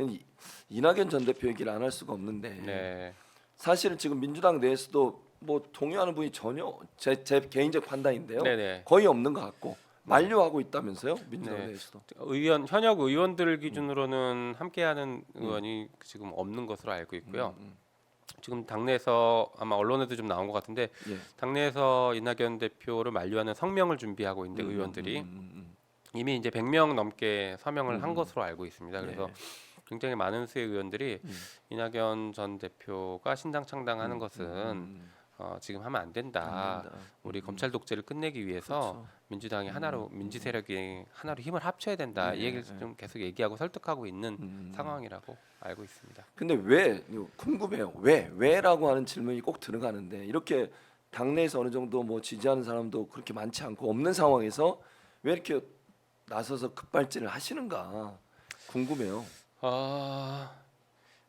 이- 이낙연 전 대표 얘기를 안 할 수가 없는데 네. 사실은 지금 민주당 내에서도 뭐 동의하는 분이 전혀 제 개인적 판단인데요. 네네. 거의 없는 것 같고 만류하고 있다면서요 민주당 네. 내에서도. 현역 의원들 기준으로는 함께하는 의원이 지금 없는 것으로 알고 있고요. 지금 당내에서 아마 언론에도 좀 나온 것 같은데 예. 당내에서 이낙연 대표를 만류하는 성명을 준비하고 있는데 의원들이 이미 이제 100명 넘게 서명을 한 것으로 알고 있습니다. 그래서 예. 굉장히 많은 수의 의원들이 이낙연 전 대표가 신당 창당하는 것은 지금 하면 안 된다. 안 된다. 우리 검찰 독재를 끝내기 위해서 그렇죠. 민주당이 하나로 민주 세력이 하나로 힘을 합쳐야 된다. 이 얘기를 좀 계속 얘기하고 설득하고 있는 상황이라고 알고 있습니다. 근데 왜 이거 궁금해요. 왜라고 하는 질문이 꼭 들어가는데 이렇게 당내에서 어느 정도 뭐 지지하는 사람도 그렇게 많지 않고 없는 상황에서 왜 이렇게 나서서 급발진을 하시는가 궁금해요.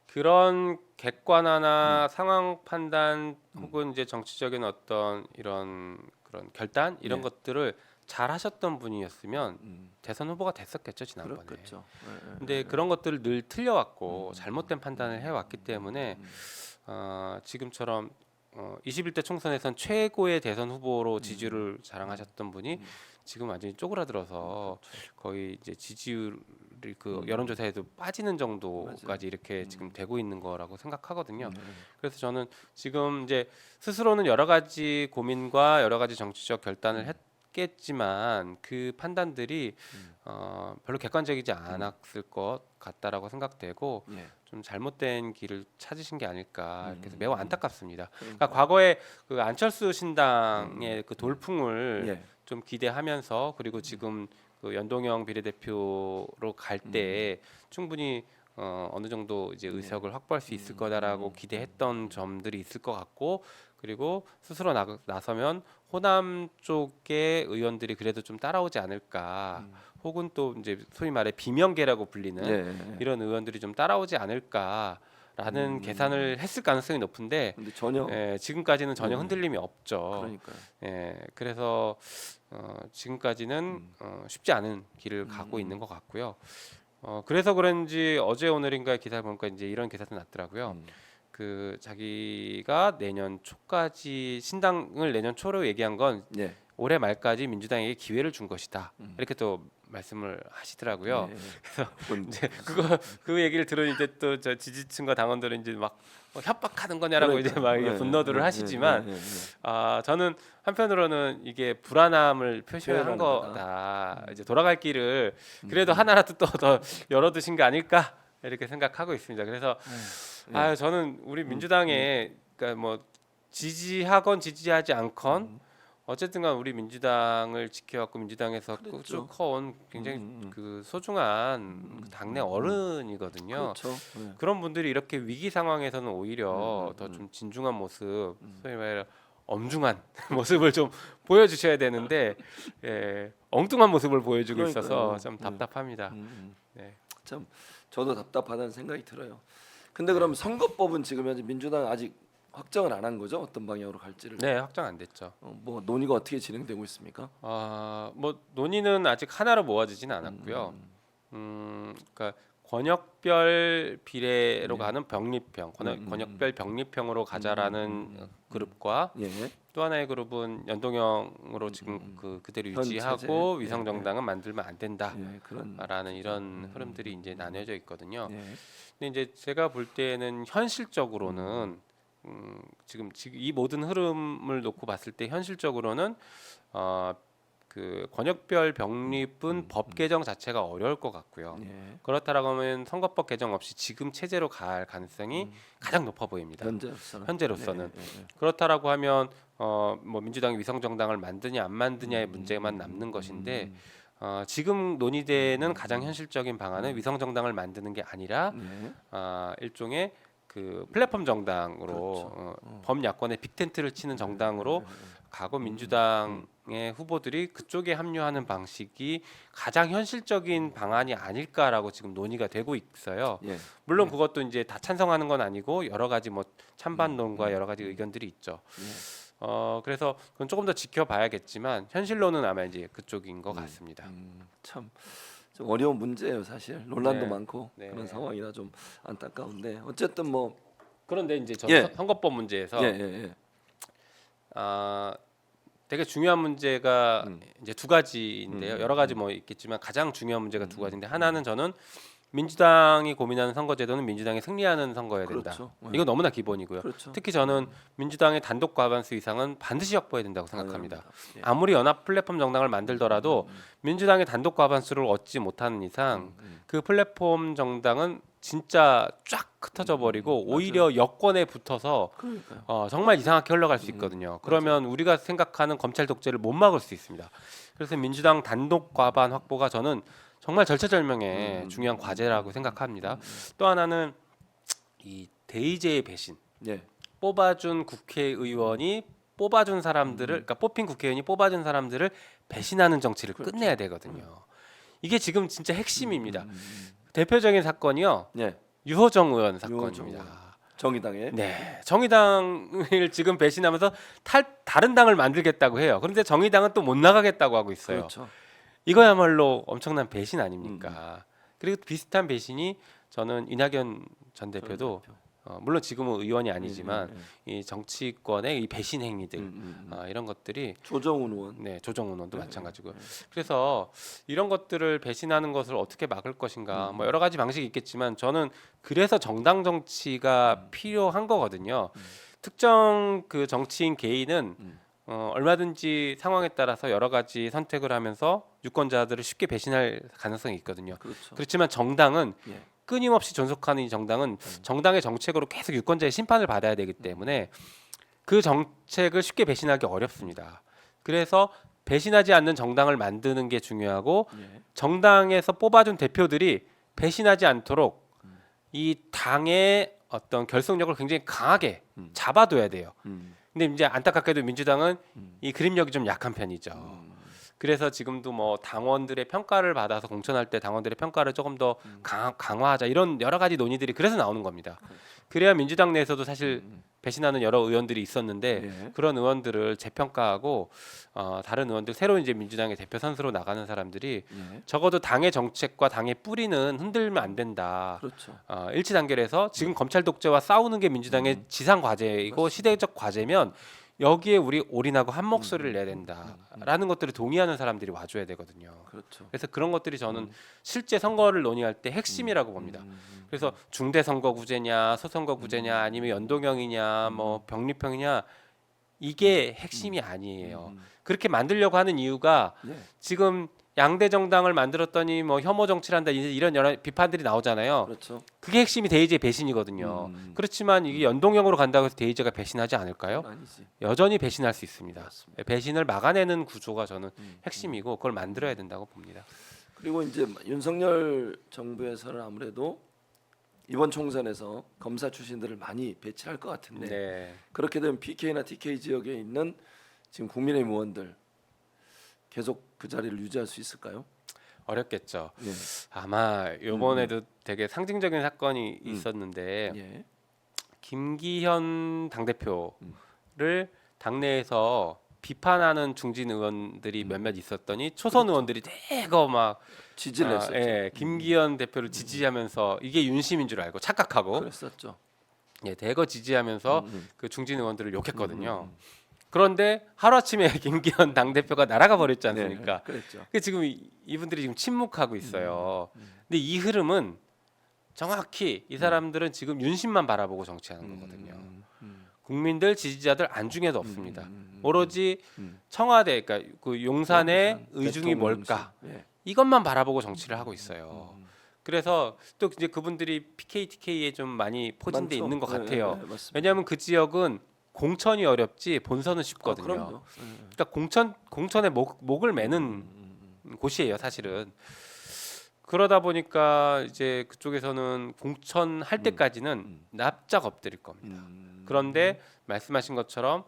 그런 객관화나 상황 판단 혹은 이제 정치적인 어떤 이런 그런 결단 이런 네. 것들을 잘 하셨던 분이었으면 대선 후보가 됐었겠죠 지난번에. 그렇겠죠. 근데 그런 것들을 늘 틀려왔고 잘못된 판단을 해왔기 때문에 지금처럼 21대 총선에선 최고의 대선 후보로 지지율을 자랑하셨던 분이 지금 완전히 쪼그라들어서 거의 이제 지지율이 그 여론조사에도 빠지는 정도까지 이렇게 지금 되고 있는 거라고 생각하거든요. 그래서 저는 지금 이제 스스로는 여러 가지 고민과 여러 가지 정치적 결단을 했겠지만 그 판단들이 별로 객관적이지 않았을 것 같다라고 생각되고 예. 좀 잘못된 길을 찾으신 게 아닐까 그래서 매우 안타깝습니다. 그러니까 과거에 그 안철수 신당의 그 돌풍을 예. 좀 기대하면서 그리고 지금 그 연동형 비례대표로 갈 때 충분히 어느 정도 이제 의석을 확보할 수 있을 거다라고 기대했던 점들이 있을 것 같고 그리고 스스로 나서면 호남 쪽의 의원들이 그래도 좀 따라오지 않을까 혹은 또 이제 소위 말해 비명계라고 불리는 예. 이런 의원들이 좀 따라오지 않을까라는 계산을 했을 가능성이 높은데 근데 전혀 지금까지는 전혀 흔들림이 없죠. 그러니까요. 그래서 지금까지는 쉽지 않은 길을 가고 있는 것 같고요. 그래서 그런지 어제 오늘인가 기사 보니까 이제 이런 기사도 났더라고요. 그 자기가 내년 초까지 신당을 내년 초로 얘기한 건 예. 올해 말까지 민주당에게 기회를 준 것이다. 이렇게 또 말씀을 하시더라고요. 예. 그래서 그건 이제 그 얘기를 들으니까 또 저 지지층과 당원들은 이제 막 협박하는 거냐라고 이제 막 이게 분노들을 하시지만 저는 한편으로는 이게 불안함을 표시한 표현하는 거다. 이제 돌아갈 길을 그래도 하나라도 또 더 열어두신 게 아닐까 이렇게 생각하고 있습니다. 그래서 저는 우리 민주당에 그러니까 뭐 지지하건 지지하지 않건 어쨌든간 우리 민주당을 지켜왔고 민주당에서 그랬죠. 쭉 커온 굉장히 그 소중한 당내 어른이거든요. 그렇죠. 예. 그런 분들이 이렇게 위기 상황에서는 오히려 더 좀 진중한 모습, 소위 말해 엄중한 모습을 좀 보여주셔야 되는데 엉뚱한 모습을 보여주고 있어서 그러니까요. 좀 답답합니다. 네. 참 저도 답답하다는 생각이 들어요. 근데 그럼 선거법은 지금 현재 민주당 아직 확정을 안 한 거죠? 어떤 방향으로 갈지를. 네, 확정 안 됐죠. 뭐 논의가 어떻게 진행되고 있습니까? 뭐 논의는 아직 하나로 모아지진 않았고요. 그러니까 권역별 비례로 가는 병립형, 권역별 병립형으로 가자라는 그룹과 예. 또 하나의 그룹은 연동형으로 지금 그대로 현 유지하고 체제. 위성 정당은 만들면 안 된다라는 예. 그런. 이런 흐름들이 이제 나뉘어져 있거든요. 예. 근데 이제 제가 볼 때는 현실적으로는 지금 이 모든 흐름을 놓고 봤을 때 현실적으로는 그 권역별 병립은 법 개정 자체가 어려울 것 같고요. 예. 그렇다라고 하면 선거법 개정 없이 지금 체제로 갈 가능성이 가장 높아 보입니다. 현재로서는. 그렇다라고 하면 뭐 민주당이 위성 정당을 만드냐 안 만드냐의 문제만 남는 것인데 지금 논의되는 가장 현실적인 방안은 위성 정당을 만드는 게 아니라 일종의 그 플랫폼 정당으로 범야권의 빅텐트를 치는 정당으로 과거 민주당의 후보들이 그쪽에 합류하는 방식이 가장 현실적인 방안이 아닐까라고 지금 논의가 되고 있어요. 예. 물론 그것도 이제 다 찬성하는 건 아니고 여러 가지 뭐 찬반론과 여러 가지 의견들이 있죠. 그래서 그건 조금 더 지켜봐야겠지만 현실로는 아마 이제 그쪽인 것 같습니다. 참 좀 어려운 문제예요, 사실. 논란도 네. 많고 네. 그런 상황이라 좀 안타까운데 어쨌든 뭐 그런데 이제 저 예. 선거법 문제에서 예. 아 되게 중요한 문제가 이제 두 가지인데요. 여러 가지 뭐 있겠지만 가장 중요한 문제가 두 가지인데 하나는 저는 민주당이 고민하는 선거제도는 민주당이 승리하는 선거여야 된다. 그렇죠. 이거 너무나 기본이고요. 그렇죠. 특히 저는 민주당의 단독 과반수 이상은 반드시 확보해야 된다고 생각합니다. 당연합니다. 예. 아무리 연합 플랫폼 정당을 만들더라도 민주당의 단독 과반수를 얻지 못하는 이상 그 플랫폼 정당은 진짜 쫙 흩어져 버리고 오히려 여권에 붙어서 그러니까요. 정말 이상하게 흘러갈 수 있거든요. 그러면 우리가 생각하는 검찰 독재를 못 막을 수 있습니다. 그래서 민주당 단독 과반 확보가 저는 정말 절체절명의 중요한 과제라고 생각합니다. 또 하나는 이 대의제의 배신. 예. 뽑아준 국회의원이 뽑아준 사람들을, 그러니까 뽑힌 국회의원이 뽑아준 사람들을 배신하는 정치를 끝내야 되거든요. 이게 지금 진짜 핵심입니다. 대표적인 사건이요. 예. 유호정 의원 유호정 사건입니다. 의원. 정의당에 네, 정의당을 지금 배신하면서 다른 당을 만들겠다고 해요. 그런데 정의당은 또 못 나가겠다고 하고 있어요. 그렇죠. 이거야말로 엄청난 배신 아닙니까? 그리고 비슷한 배신이 저는 이낙연 전 대표도 물론 지금은 의원이 아니지만 이 정치권의 이 배신 행위들 이런 것들이 조정훈 의원. 네, 조정훈 의원도 마찬가지고요. 그래서 이런 것들을 배신하는 것을 어떻게 막을 것인가 뭐 여러 가지 방식이 있겠지만 저는 그래서 정당 정치가 필요한 거거든요. 특정 그 정치인 개인은 얼마든지 상황에 따라서 여러 가지 선택을 하면서 유권자들을 쉽게 배신할 가능성이 있거든요. 그렇죠. 그렇지만 정당은 예. 끊임없이 존속하는 이 정당은 정당의 정책으로 계속 유권자의 심판을 받아야 되기 때문에 그 정책을 쉽게 배신하기 어렵습니다. 그래서 배신하지 않는 정당을 만드는 게 중요하고 예. 정당에서 뽑아준 대표들이 배신하지 않도록 이 당의 어떤 결속력을 굉장히 강하게 잡아둬야 돼요. 근데 이제 안타깝게도 민주당은 이 그림력이 좀 약한 편이죠. 그래서 지금도 뭐 당원들의 평가를 받아서 공천할 때 당원들의 평가를 조금 더 강화하자 이런 여러 가지 논의들이 그래서 나오는 겁니다. 그래야 민주당 내에서도 사실 배신하는 여러 의원들이 있었는데 예. 그런 의원들을 재평가하고 다른 의원들 새로 이제 민주당의 대표 선수로 나가는 사람들이 예. 적어도 당의 정책과 당의 뿌리는 흔들면 안 된다. 그렇죠. 일치 단결해서 지금 검찰 독재와 싸우는 게 민주당의 지상 과제이고 시대적 과제면 여기에 우리 올인하고 한 목소리를 내야 된다라는 것들을 동의하는 사람들이 와줘야 되거든요. 그렇죠. 그래서 그런 것들이 저는 실제 선거를 논의할 때 핵심이라고 봅니다. 그래서 중대 선거구제냐, 소선거구제냐, 아니면 연동형이냐, 뭐 병립형이냐 이게 핵심이 아니에요. 그렇게 만들려고 하는 이유가 예. 지금 양대 정당을 만들었더니 뭐 혐오 정치를 한다 이런 여러 비판들이 나오잖아요. 그렇죠. 그게 핵심이 대의제 배신이거든요. 그렇지만 이게 연동형으로 간다고 해서 대의제가 배신하지 않을까요? 아니지. 여전히 배신할 수 있습니다. 맞습니다. 배신을 막아내는 구조가 저는 핵심이고 그걸 만들어야 된다고 봅니다. 그리고 이제 윤석열 정부에서는 아무래도 이번 총선에서 검사 출신들을 많이 배치할 것 같은데 네. 그렇게 되면 PK나 TK 지역에 있는 지금 국민의힘 의원들 계속 그 자리를 유지할 수 있을까요? 어렵겠죠. 예. 아마 이번에도 되게 상징적인 사건이 있었는데 예. 김기현 당대표를 당내에서 비판하는 중진 의원들이 몇몇 있었더니 초선 의원들이 대거 막 지지를 했었죠. 김기현 대표를 지지하면서 이게 윤심인 줄 알고 착각하고 그랬었죠. 대거 지지하면서 그 중진 의원들을 욕했거든요. 그런데 하루아침에 김기현 당대표가 날아가 버렸지 않습니까? 네, 그랬죠. 지금 이분들이 지금 침묵하고 있어요. 근데 이 흐름은 정확히 이 사람들은 지금 윤심만 바라보고 정치하는 거거든요. 국민들 지지자들 안중에도 없습니다. 오로지 청와대, 그러니까 그 용산의 의중이 뭘까? 예. 이것만 바라보고 정치를 하고 있어요. 그래서 또 이제 그분들이 PK, TK에 좀 많이 포진돼 많죠. 있는 것 네, 같아요. 네, 맞습니다. 왜냐하면 그 지역은 공천이 어렵지 본선은 쉽거든요. 그럼요. 그러니까 공천에 목을 매는 곳이에요, 사실은. 그러다 보니까 이제 그쪽에서는 공천할 때까지는 납작 엎드릴 겁니다. 그런데 말씀하신 것처럼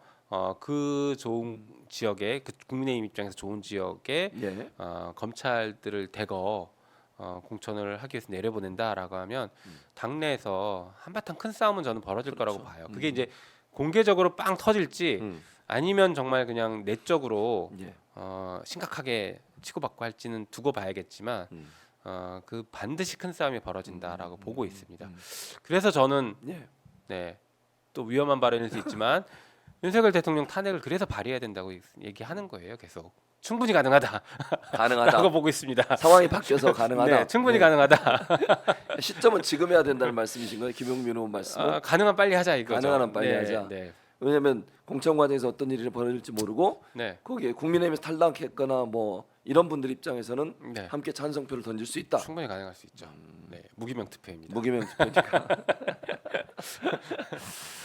그 좋은 지역에 그 국민의힘 입장에서 좋은 지역에 예. 검찰들을 대거 공천을 하기 위해서 내려보낸다라고 하면 당내에서 한바탕 큰 싸움은 저는 벌어질 거라고 봐요. 그게 이제 공개적으로 빵 터질지 아니면 정말 그냥 내적으로 예. 심각하게 치고받고 할지는 두고 봐야겠지만 그 반드시 큰 싸움이 벌어진다라고 보고 있습니다. 음. 그래서 저는 예. 네, 또 위험한 발언일 수 있지만 윤석열 대통령 탄핵을 그래서 발의해야 된다고 얘기하는 거예요. 계속 충분히 가능하다라고 가능하다. 보고 있습니다. 상황이 바뀌어서 가능하다. 네, 충분히 네. 가능하다. 시점은 지금 해야 된다는 말씀이신 거예요, 김용민 의원 말씀은? 가능한 빨리 하자 이거죠. 가능한 한 빨리 네, 하자. 네, 왜냐하면 공천 과정에서 어떤 일이 벌어질지 모르고 네, 거기에 국민의힘에서 탈락했거나 뭐 이런 분들 입장에서는 네. 함께 찬성표를 던질 수 있다. 충분히 가능할 수 있죠. 네, 무기명 투표입니다. 무기명 투표니까.